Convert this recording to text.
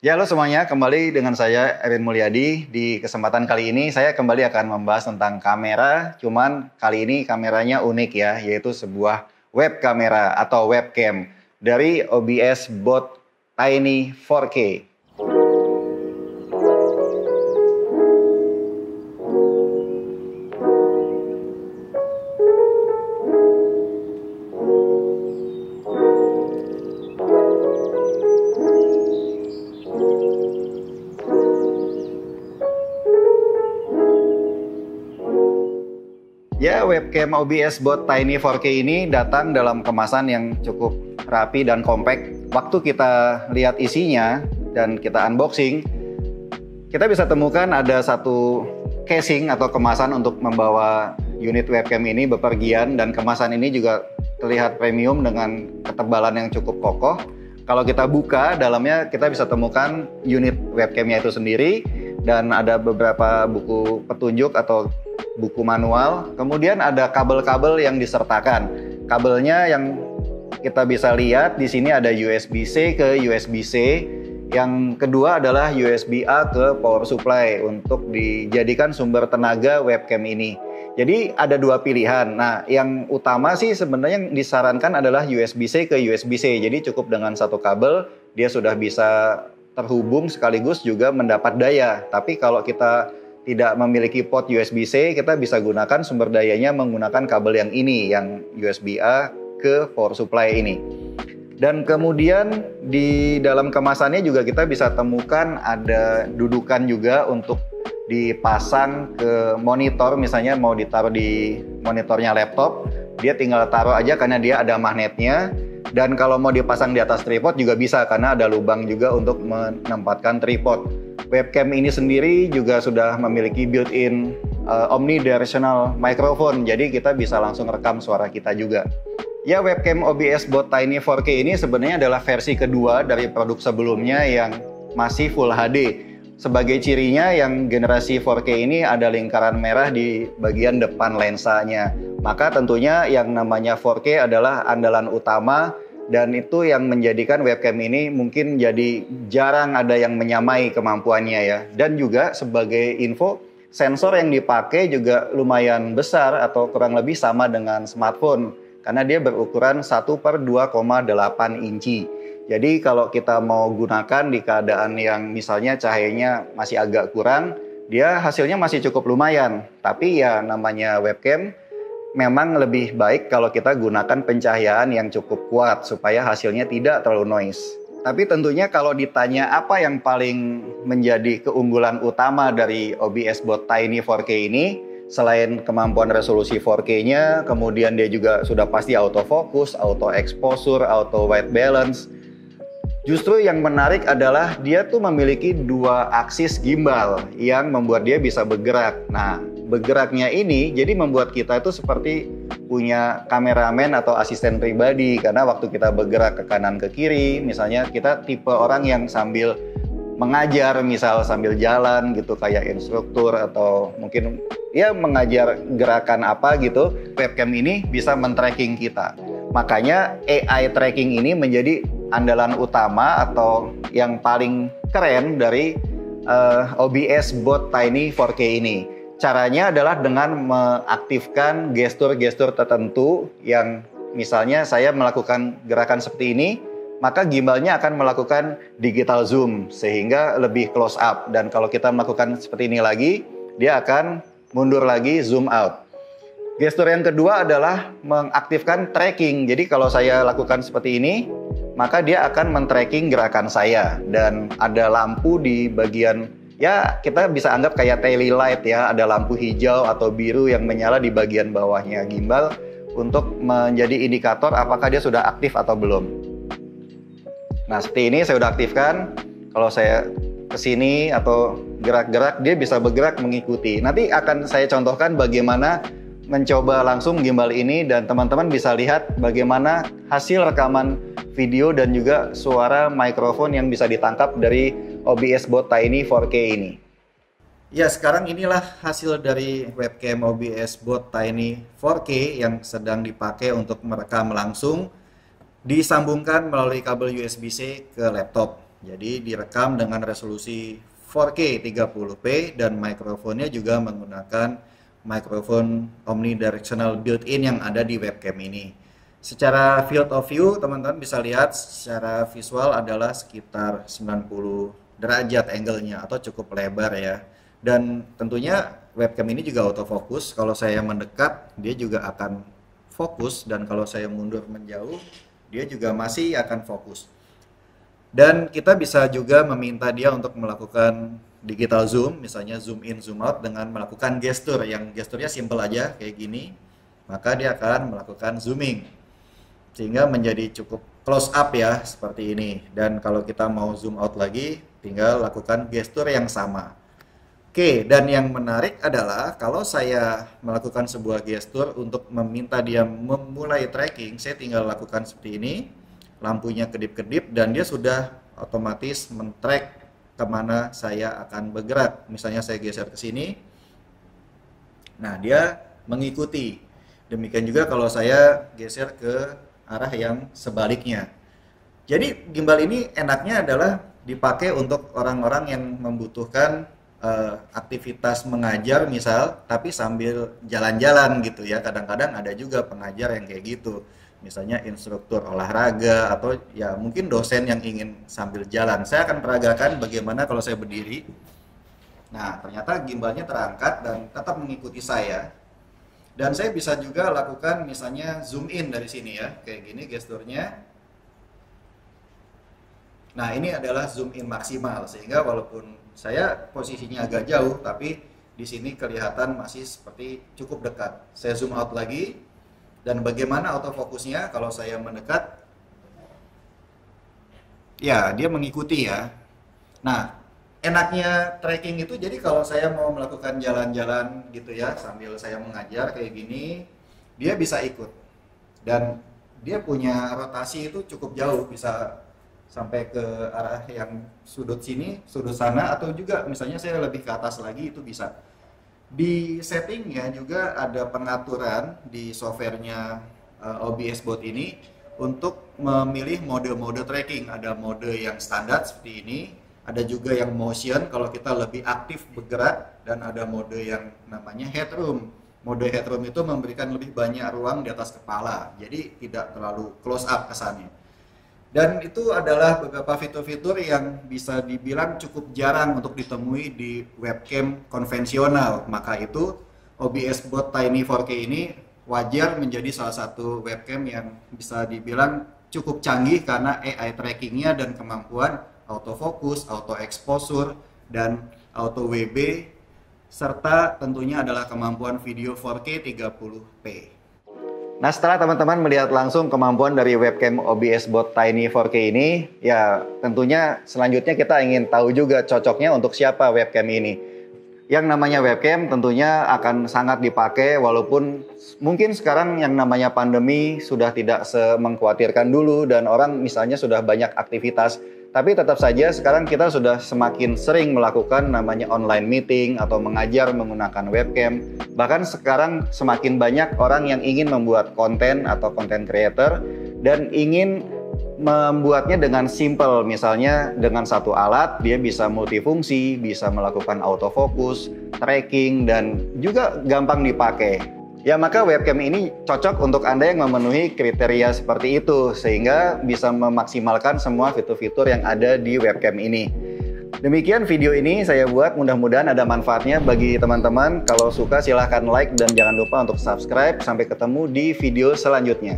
Ya, halo semuanya, kembali dengan saya Erin Mulyadi. Di kesempatan kali ini saya kembali akan membahas tentang kamera, cuman kali ini kameranya unik ya, yaitu sebuah web kamera atau webcam dari OBS Bot Tiny 4K. Ya, webcam OBS Bot Tiny 4K ini datang dalam kemasan yang cukup rapi dan compact. Waktu kita lihat isinya dan kita unboxing, kita bisa temukan ada satu casing atau kemasan untuk membawa unit webcam ini bepergian, dan kemasan ini juga terlihat premium dengan ketebalan yang cukup kokoh. Kalau kita buka dalamnya, kita bisa temukan unit webcamnya itu sendiri, dan ada beberapa buku petunjuk atau buku manual. Kemudian ada kabel-kabel yang disertakan. Kabelnya yang kita bisa lihat di sini ada USB-C ke USB-C. Yang kedua adalah USB-A ke power supply untuk dijadikan sumber tenaga webcam ini. Jadi ada dua pilihan. Nah, yang utama sih sebenarnya yang disarankan adalah USB-C ke USB-C. Jadi cukup dengan satu kabel, dia sudah bisa terhubung sekaligus juga mendapat daya. Tapi kalau kita tidak memiliki port USB-C, kita bisa gunakan sumber dayanya menggunakan kabel yang ini, yang USB-A ke power supply ini. Dan kemudian di dalam kemasannya juga kita bisa temukan ada dudukan juga untuk dipasang ke monitor, misalnya mau ditaruh di monitornya laptop, dia tinggal taruh aja karena dia ada magnetnya. Dan kalau mau dipasang di atas tripod juga bisa karena ada lubang juga untuk menempatkan tripod. Webcam ini sendiri juga sudah memiliki built-in omnidirectional microphone, jadi kita bisa langsung rekam suara kita juga. Ya, webcam OBS Bot Tiny 4K ini sebenarnya adalah versi kedua dari produk sebelumnya yang masih Full HD. Sebagai cirinya, yang generasi 4K ini ada lingkaran merah di bagian depan lensanya. Maka tentunya yang namanya 4K adalah andalan utama, dan itu yang menjadikan webcam ini mungkin jadi jarang ada yang menyamai kemampuannya ya. Dan juga sebagai info, sensor yang dipakai juga lumayan besar atau kurang lebih sama dengan smartphone, karena dia berukuran 1/2,8 inci. Jadi kalau kita mau gunakan di keadaan yang misalnya cahayanya masih agak kurang, dia hasilnya masih cukup lumayan. Tapi ya namanya webcam, memang lebih baik kalau kita gunakan pencahayaan yang cukup kuat supaya hasilnya tidak terlalu noise. Tapi tentunya kalau ditanya apa yang paling menjadi keunggulan utama dari OBS Bot Tiny 4K ini, selain kemampuan resolusi 4K-nya, kemudian dia juga sudah pasti autofocus, auto exposure, auto white balance. Justru yang menarik adalah dia tuh memiliki dua aksis gimbal yang membuat dia bisa bergerak. Nah, bergeraknya ini jadi membuat kita itu seperti punya kameramen atau asisten pribadi, karena waktu kita bergerak ke kanan ke kiri, misalnya kita tipe orang yang sambil mengajar, misal sambil jalan gitu kayak instruktur, atau mungkin ya mengajar gerakan apa gitu, webcam ini bisa men-tracking kita. Makanya AI tracking ini menjadi andalan utama atau yang paling keren dari OBS Bot Tiny 4K ini. Caranya adalah dengan mengaktifkan gestur-gestur tertentu, yang misalnya saya melakukan gerakan seperti ini, maka gimbalnya akan melakukan digital zoom sehingga lebih close up. Dan kalau kita melakukan seperti ini lagi, dia akan mundur lagi, zoom out. Gestur yang kedua adalah mengaktifkan tracking. Jadi kalau saya lakukan seperti ini, maka dia akan men-tracking gerakan saya. Dan ada lampu di bagian, ya kita bisa anggap kayak tail light ya, ada lampu hijau atau biru yang menyala di bagian bawahnya gimbal untuk menjadi indikator apakah dia sudah aktif atau belum. Nah, seperti ini saya sudah aktifkan. Kalau saya kesini atau gerak-gerak, dia bisa bergerak mengikuti. Nanti akan saya contohkan bagaimana mencoba langsung gimbal ini, dan teman-teman bisa lihat bagaimana hasil rekaman video dan juga suara mikrofon yang bisa ditangkap dari OBS Bot Tiny 4K ini. Ya, sekarang inilah hasil dari webcam OBS Bot Tiny 4K yang sedang dipakai untuk merekam langsung, disambungkan melalui kabel USB-C ke laptop. Jadi direkam dengan resolusi 4K 30p dan mikrofonnya juga menggunakan mikrofon omnidirectional built-in yang ada di webcam ini. Secara field of view, teman-teman bisa lihat secara visual adalah sekitar 90 derajat angle-nya atau cukup lebar ya. Dan tentunya webcam ini juga autofocus. Kalau saya mendekat, dia juga akan fokus, dan kalau saya mundur menjauh, dia juga masih akan fokus. Dan kita bisa juga meminta dia untuk melakukan digital zoom, misalnya zoom in, zoom out dengan melakukan gestur yang gesturnya simple aja kayak gini, maka dia akan melakukan zooming sehingga menjadi cukup close up ya seperti ini. Dan kalau kita mau zoom out lagi, tinggal lakukan gestur yang sama. Oke, dan yang menarik adalah kalau saya melakukan sebuah gestur untuk meminta dia memulai tracking, saya tinggal lakukan seperti ini. Lampunya kedip-kedip dan dia sudah otomatis men-track kemana saya akan bergerak. Misalnya saya geser ke sini, nah dia mengikuti. Demikian juga kalau saya geser ke arah yang sebaliknya. Jadi gimbal ini enaknya adalah dipakai untuk orang-orang yang membutuhkan aktivitas mengajar misal, tapi sambil jalan-jalan gitu ya. Kadang-kadang ada juga pengajar yang kayak gitu. Misalnya instruktur olahraga atau ya mungkin dosen yang ingin sambil jalan. Saya akan peragakan bagaimana kalau saya berdiri. Nah, ternyata gimbalnya terangkat dan tetap mengikuti saya. Dan saya bisa juga lakukan misalnya zoom in dari sini ya, kayak gini gesturnya. Nah, ini adalah zoom in maksimal sehingga walaupun saya posisinya agak jauh, tapi di sini kelihatan masih seperti cukup dekat. Saya zoom out lagi. Dan bagaimana autofokusnya kalau saya mendekat? Ya, dia mengikuti ya. Nah, enaknya tracking itu jadi kalau saya mau melakukan jalan-jalan gitu ya, sambil saya mengajar kayak gini, dia bisa ikut. Dan dia punya rotasi itu cukup jauh, bisa sampai ke arah yang sudut sini, sudut sana, atau juga misalnya saya lebih ke atas lagi itu bisa. Di settingnya juga ada pengaturan di softwarenya OBS Bot ini untuk memilih mode-mode tracking. Ada mode yang standar seperti ini, ada juga yang motion kalau kita lebih aktif bergerak, dan ada mode yang namanya headroom. Mode headroom itu memberikan lebih banyak ruang di atas kepala, jadi tidak terlalu close up kesannya. Dan itu adalah beberapa fitur-fitur yang bisa dibilang cukup jarang untuk ditemui di webcam konvensional. Maka itu OBS Bot Tiny 4K ini wajar menjadi salah satu webcam yang bisa dibilang cukup canggih karena AI trackingnya dan kemampuan autofocus, auto exposure, dan auto WB, serta tentunya adalah kemampuan video 4K 30p. Nah, setelah teman-teman melihat langsung kemampuan dari webcam OBS Bot Tiny 4K ini, ya tentunya selanjutnya kita ingin tahu juga cocoknya untuk siapa webcam ini. Yang namanya webcam tentunya akan sangat dipakai walaupun mungkin sekarang yang namanya pandemi sudah tidak semengkhawatirkan dulu dan orang misalnya sudah banyak aktivitas. Tapi tetap saja sekarang kita sudah semakin sering melakukan namanya online meeting atau mengajar menggunakan webcam. Bahkan sekarang semakin banyak orang yang ingin membuat konten atau content creator dan ingin membuatnya dengan simple. Misalnya dengan satu alat dia bisa multifungsi, bisa melakukan autofocus, tracking, dan juga gampang dipakai. Ya, maka webcam ini cocok untuk Anda yang memenuhi kriteria seperti itu sehingga bisa memaksimalkan semua fitur-fitur yang ada di webcam ini. Demikian video ini saya buat, mudah-mudahan ada manfaatnya bagi teman-teman. Kalau suka silahkan like dan jangan lupa untuk subscribe. Sampai ketemu di video selanjutnya.